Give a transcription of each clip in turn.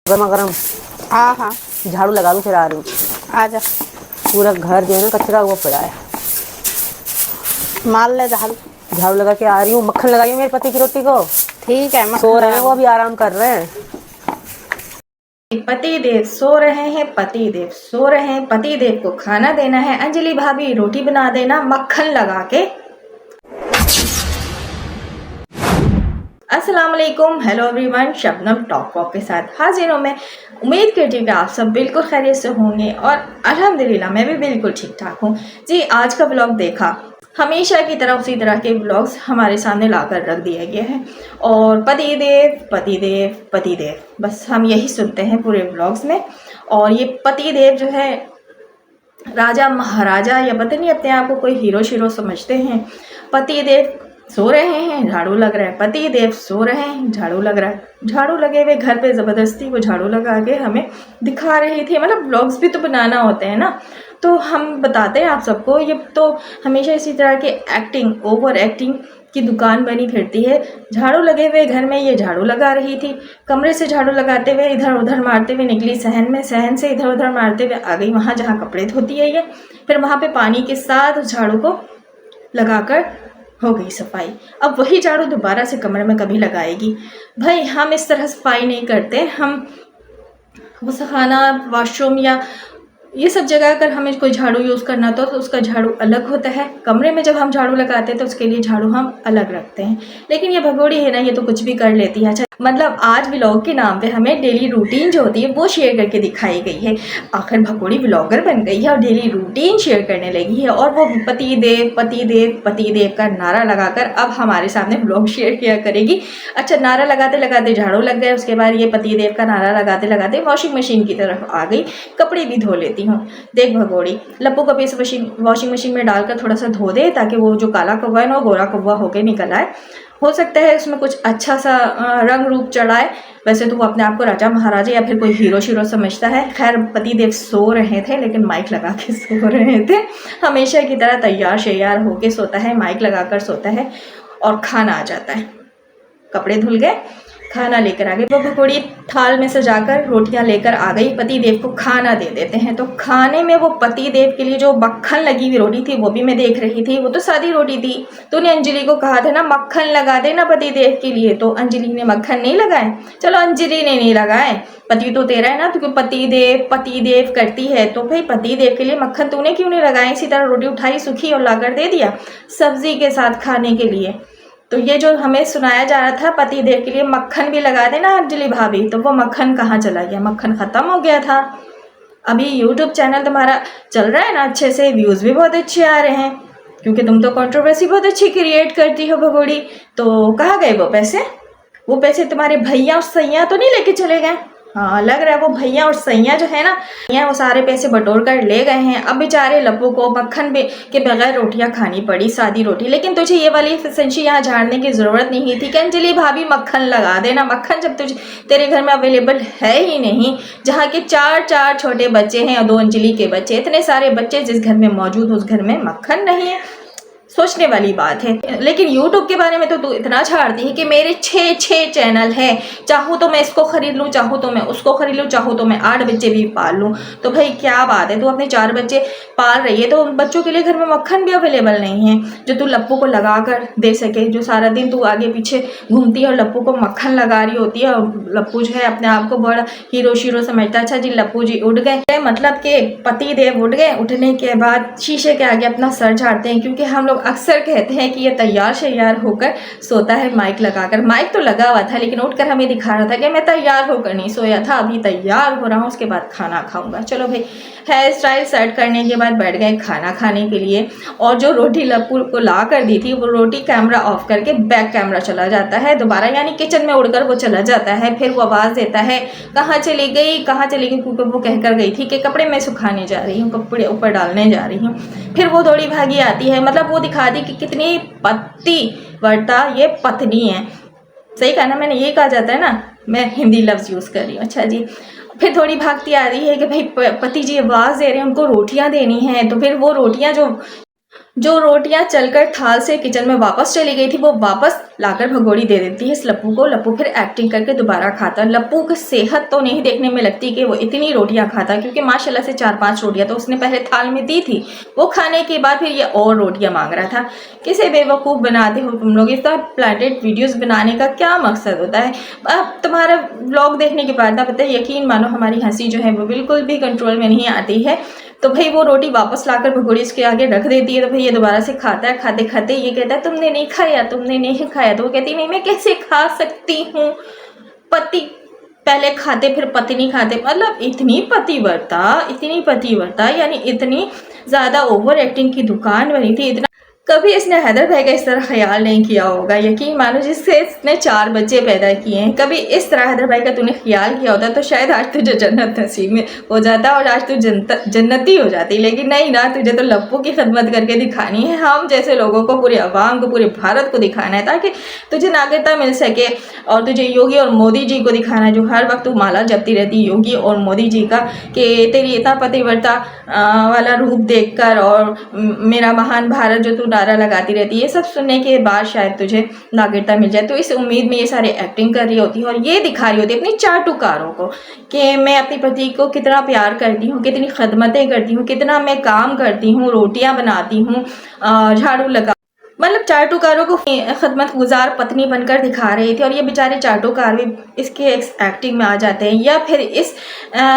गरमा गरम हाँ हाँ झाड़ू लगा दूं, फिर आ रही हूँ। आजा। पूरा घर जो है ना कचरा वो पड़ा है। मार ले झाड़ू। झाड़ू लगा के आ रही हूँ। मक्खन लगाई हूँ मेरे पति की रोटी को। ठीक है। सो रहे हैं वो, अभी आराम कर रहे हैं। पति देव सो रहे हैं, पति देव सो रहे हैं, पति देव को खाना देना है। अंजलि भाभी रोटी बना देना मक्खन लगा के। अस्सलाम वालेकुम, hello everyone, Shabnam talk walk के साथ हाजिर हूँ मैं। उम्मीद करती हूँ कि आप सब बिल्कुल खैरियत से होंगे और अल्हम्दुलिल्लाह मैं भी बिल्कुल ठीक ठाक हूँ जी। आज का ब्लॉग देखा, हमेशा की तरह उसी तरह के ब्लॉग्स हमारे सामने लाकर रख दिया गया है और पति देव पति देव पति देव, बस हम यही सुनते हैं पूरे ब्लॉग्स में। और ये पति देव जो है राजा महाराजा या पता नहीं अपने आप को कोई हीरो शीरो समझते हैं। पति देव सो रहे हैं, झाड़ू लग रहा है। पति देव सो रहे हैं, झाड़ू लग रहा है। झाड़ू लगे हुए घर पे ज़बरदस्ती वो झाड़ू लगा के हमें दिखा रही थी। मतलब ब्लॉग्स भी तो बनाना होते हैं ना, तो हम बताते हैं आप सबको। ये तो हमेशा इसी तरह के एक्टिंग, ओवर एक्टिंग की दुकान बनी फिरती है। झाड़ू लगे हुए घर में ये झाड़ू लगा रही थी। कमरे से झाड़ू लगाते हुए इधर उधर मारते हुए निकली सहन में, सहन से इधर उधर मारते हुए आ गई वहाँ जहाँ कपड़े धोती है ये। फिर वहाँ पे पानी के साथ उस झाड़ू को लगाकर हो गई सफाई। अब वही झाड़ू दोबारा से कमरे में कभी लगाएगी? भाई हम इस तरह सफाई नहीं करते। हम वसाखाना, वॉशरूम या ये सब जगह अगर हमें कोई झाड़ू यूज़ करना तो उसका झाड़ू अलग होता है। कमरे में जब हम झाड़ू लगाते हैं तो उसके लिए झाड़ू हम अलग रखते हैं। लेकिन ये भगोड़ी है ना, ये तो कुछ भी कर लेती है। अच्छा, मतलब आज व्लॉग के नाम पे हमें डेली रूटीन जो होती है वो शेयर करके दिखाई गई है। आखिर भगोड़ी व्लॉगर बन गई है और डेली रूटीन शेयर करने लगी है और वो पति देव पति देव पति देव का नारा लगाकर अब हमारे सामने व्लॉग शेयर किया करेगी। अच्छा, नारा लगाते लगाते झाड़ू लग गए, उसके बाद ये पति देव का नारा लगाते लगाते वॉशिंग मशीन की तरफ आ गई, कपड़े भी धो लेती हूँ। देख भगोड़ी, लप्पू का पीस वॉशिंग मशीन में डालकर थोड़ा सा धो दे ताकि वो जो काला कौवा है ना वो गोरा कौवा होके निकल आए। हो सकता है उसमें कुछ अच्छा सा रंग रूप चढ़ाए। वैसे तो वो अपने आप को राजा महाराजा या फिर कोई हीरो शीरो समझता है। खैर पति देव सो रहे थे लेकिन माइक लगा के सो रहे थे। हमेशा की तरह तैयार शैयार होके सोता है, माइक लगाकर सोता है और खाना आ जाता है। कपड़े धुल गए, खाना लेकर आ गई। वो भगोड़ी थाल में सजाकर रोटियां लेकर आ गई। पति देव को खाना दे देते हैं। तो खाने में वो पति देव के लिए जो मक्खन लगी हुई रोटी थी वो भी मैं देख रही थी। वो तो सादी रोटी थी। तूने अंजलि को कहा था ना मक्खन लगा देना पति देव के लिए, तो अंजलि ने मक्खन नहीं लगाए। चलो अंजलि ने नहीं लगाए, पति तो तेरा है ना, क्योंकि पति देव करती है तो भाई पति देव के लिए मक्खन तूने क्यों नहीं लगाए? इसी तरह रोटी उठाई सूखी और लाकर दे दिया सब्जी के साथ खाने के लिए। तो ये जो हमें सुनाया जा रहा था पति देव के लिए मक्खन भी लगा देना अंजलि भाभी, तो वो मक्खन कहाँ चला गया? मक्खन ख़त्म हो गया था। अभी यूट्यूब चैनल तुम्हारा चल रहा है ना अच्छे से, व्यूज़ भी बहुत अच्छे आ रहे हैं क्योंकि तुम तो कंट्रोवर्सी बहुत अच्छी क्रिएट करती हो भगोड़ी। तो कहाँ गए वो पैसे? वो पैसे तुम्हारे भैया और सैया तो नहीं लेके चले गए? हाँ, लग रहा है वो भैया और सैया जो है ना, वो सारे पैसे बटोर कर ले गए हैं। अब बेचारे लप्पू को मक्खन के बगैर रोटियां खानी पड़ी, सादी रोटी। लेकिन तुझे ये वाली फैंसी यहाँ झाड़ने की ज़रूरत नहीं थी कि अंजलि भाभी मक्खन लगा देना। मक्खन जब तेरे घर में अवेलेबल है ही नहीं, जहाँ के चार छोटे बच्चे हैं और 2 अंजलि के बच्चे, इतने सारे बच्चे जिस घर में मौजूद उस घर में मक्खन नहीं है, सोचने वाली बात है। लेकिन YouTube के बारे में तो तू इतना झाड़ती है कि मेरे 6 चैनल हैं, चाहूँ तो मैं इसको खरीद लूँ, चाहूँ तो मैं उसको खरीद लूँ, चाहूँ तो मैं 8 बच्चे भी पाल लूँ। तो भाई क्या बात है, तू अपने 4 बच्चे पाल रही है तो उन बच्चों के लिए घर में मक्खन भी अवेलेबल नहीं है जो तू लप्पू को लगा कर दे सके। जो सारा दिन तू आगे पीछे घूमती है और लप्पू को मक्खन लगा रही होती है और लप्पू जो है अपने आप को बड़ा हीरो शीरो समझता है। अच्छा जी, लप्पू जी उठ गए, मतलब कि पति देव उठ गए। उठने के बाद शीशे के आगे अपना सर झाड़ते हैं क्योंकि हम लोग अक्सर कहते हैं कि ये तैयार शैयार होकर सोता है माइक लगाकर। माइक तो लगा हुआ था लेकिन उठकर हमें दिखा रहा था कि मैं तैयार होकर नहीं सोया था, अभी तैयार हो रहा हूँ, उसके बाद खाना खाऊंगा। चलो भाई, हेयर स्टाइल सेट करने के बाद बैठ गए खाना खाने के लिए। और जो रोटी लप्पू को ला कर दी थी वो रोटी कैमरा ऑफ करके बैक कैमरा चला जाता है दोबारा, यानी किचन में उड़कर वो चला जाता है। फिर वो आवाज़ देता है कहाँ चली गई, कहाँ चली गई, क्योंकि वो कहकर गई थी कि कपड़े मैं सुखाने जा रही हूँ, कपड़े ऊपर डालने जा रही हूँ। फिर वो दौड़ी भागी आती है, मतलब वो दिखा दी कि कितनी पतिव्रता ये पत्नी है। सही कहा ना मैंने, ये कहा जाता है ना, मैं हिंदी लफ्ज़ यूज़ कर रही हूँ। अच्छा जी, फिर थोड़ी भागती आ रही है कि भाई पति जी आवाज़ दे रहे हैं, उनको रोटियां देनी हैं। तो फिर वो रोटियां जो जो रोटियां चलकर थाल से किचन में वापस चली गई थी वो वापस लाकर भगोड़ी दे देती है इस लप्पू को। लप्पू फिर एक्टिंग करके दोबारा खाता। लप्पू की सेहत तो नहीं देखने में लगती कि वो इतनी रोटियां खाता, क्योंकि माशाल्लाह से 4-5 रोटियां तो उसने पहले थाल में दी थी, वो खाने के बाद फिर ये और रोटियां मांग रहा था। किसे बेवकूफ़ बनाते हो तुम लोग। इस तरह प्लांटेड वीडियोस बनाने का क्या मकसद होता है। अब तुम्हारा व्लॉग देखने के बाद ना पता है, यकीन मानो हमारी हंसी जो है वो बिल्कुल भी कंट्रोल में नहीं आती है। तो भाई वो रोटी वापस लाकर भगोड़ी इसके आगे रख देती है, तो भाई ये दोबारा से खाता है। खाते खाते ये कहता है तुमने नहीं खाया, तुमने नहीं खाया। तो वो कहती नहीं मैं कैसे खा सकती हूँ, पति पहले खाते फिर पत्नी खाते। मतलब इतनी पतिव्रता यानी इतनी ज़्यादा ओवर एक्टिंग की दुकान बनी थी। इतना कभी इसने हैदर भाई का इस तरह ख्याल नहीं किया होगा। यकीन मानो जिससे इसने 4 बच्चे पैदा किए हैं, कभी इस तरह हैदर भाई का तूने ख्याल किया होता तो शायद आज तुझे जन्नत नसीब में हो जाता और आज तू जन्नती हो जाती। लेकिन नहीं ना, तुझे तो लप्पू की खिदमत करके दिखानी है, हम जैसे लोगों को, पूरे अवाम को, पूरे भारत को दिखाना है, ताकि तुझे नागरिकता मिल सके। और तुझे योगी और मोदी जी को दिखाना है, जो हर वक्त तू माला जपती रहती योगी और मोदी जी का, कि तेरी इतना पतिव्रता वाला रूप देखकर और मेरा महान भारत जो तू नारा लगाती रहती है, ये सब सुनने के बाद शायद तुझे नागरिकता मिल जाए। तो इस उम्मीद में ये सारे एक्टिंग कर रही होती है और ये दिखा रही होती है अपनी चाटुकारों को कि मैं अपने पति को कितना प्यार करती हूँ, कितनी खदमतें करती हूँ, कितना मैं काम करती हूँ, रोटियाँ बनाती हूँ, झाड़ू लगा, मतलब चाटुकारों को खदमत गुजार पत्नी बनकर दिखा रही थी। और ये बेचारे चाटुकार भी इसके एक्टिंग में आ जाते हैं, या फिर इस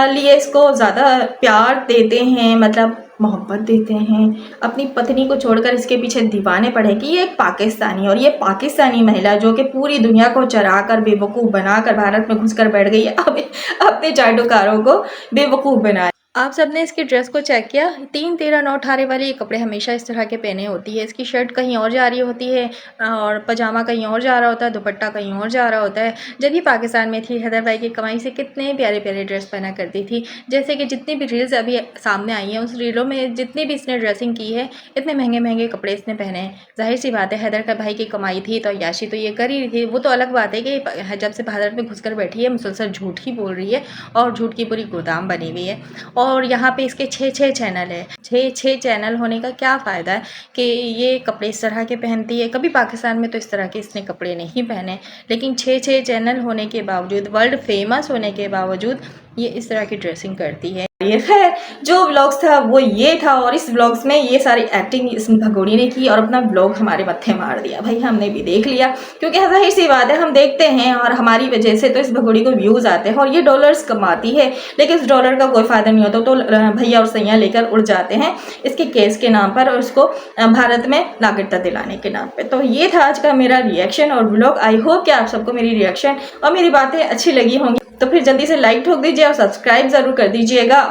लिए इसको ज़्यादा प्यार देते हैं, मतलब मोहब्बत देते हैं। अपनी पत्नी को छोड़कर इसके पीछे दीवाने पड़े कि ये एक पाकिस्तानी, और ये पाकिस्तानी महिला जो कि पूरी दुनिया को चराकर बेवकूफ़ बनाकर भारत में घुसकर बैठ गई है, अब अपने चाटुकारों को बेवकूफ़ बनाए। आप सबने इसकी ड्रेस को चेक किया, 3, 13, 9 18 वाले ये कपड़े हमेशा इस तरह के पहने होती है। इसकी शर्ट कहीं और जा रही होती है और पजामा कहीं और जा रहा होता है, दुपट्टा कहीं और जा रहा होता है। जब ये पाकिस्तान में थी, हैदर भाई की कमाई से कितने प्यारे प्यारे ड्रेस पहना करती थी। जैसे कि जितनी भी रील्स अभी सामने आई हैं, उस रीलों में जितनी भी इसने ड्रेसिंग की है, इतने महंगे महंगे कपड़े इसने पहने हैं। जाहिर सी बात है, हैदर का भाई की कमाई थी तो अय्याशी तो ये कर ही रही थी। वो तो अलग बात है कि जब से भारत में घुस कर बैठी है, मुसलसल झूठ ही बोल रही है और झूठ की पूरी गोदाम बनी हुई है। और यहाँ पे इसके 6 चैनल है। 6 चैनल होने का क्या फ़ायदा है कि ये कपड़े इस तरह के पहनती है। कभी पाकिस्तान में तो इस तरह के इसने कपड़े नहीं पहने, लेकिन 6 चैनल होने के बावजूद, वर्ल्ड फेमस होने के बावजूद ये इस तरह की ड्रेसिंग करती है। ये खैर जो व्लॉग्स था वो ये था, और इस व्लॉग्स में ये सारी एक्टिंग इस भगोड़ी ने की और अपना व्लॉग हमारे मत्थे मार दिया। भाई हमने भी देख लिया, क्योंकि जाहिर सी बात है हम देखते हैं और हमारी वजह से तो इस भगोड़ी को व्यूज़ आते हैं और ये डॉलर्स कमाती है, लेकिन इस डॉलर का कोई फ़ायदा नहीं होता। तो भैया और सैया लेकर उड़ जाते हैं इसके केस के नाम पर और उसको भारत में नागरिकता दिलाने के नाम पर। तो ये था आज का मेरा रिएक्शन और व्लॉग। आई होप कि आप सबको मेरी रिएक्शन और मेरी बातें अच्छी लगी होंगी। तो फिर जल्दी से लाइक ठोक दीजिए और सब्सक्राइब ज़रूर कर दीजिएगा।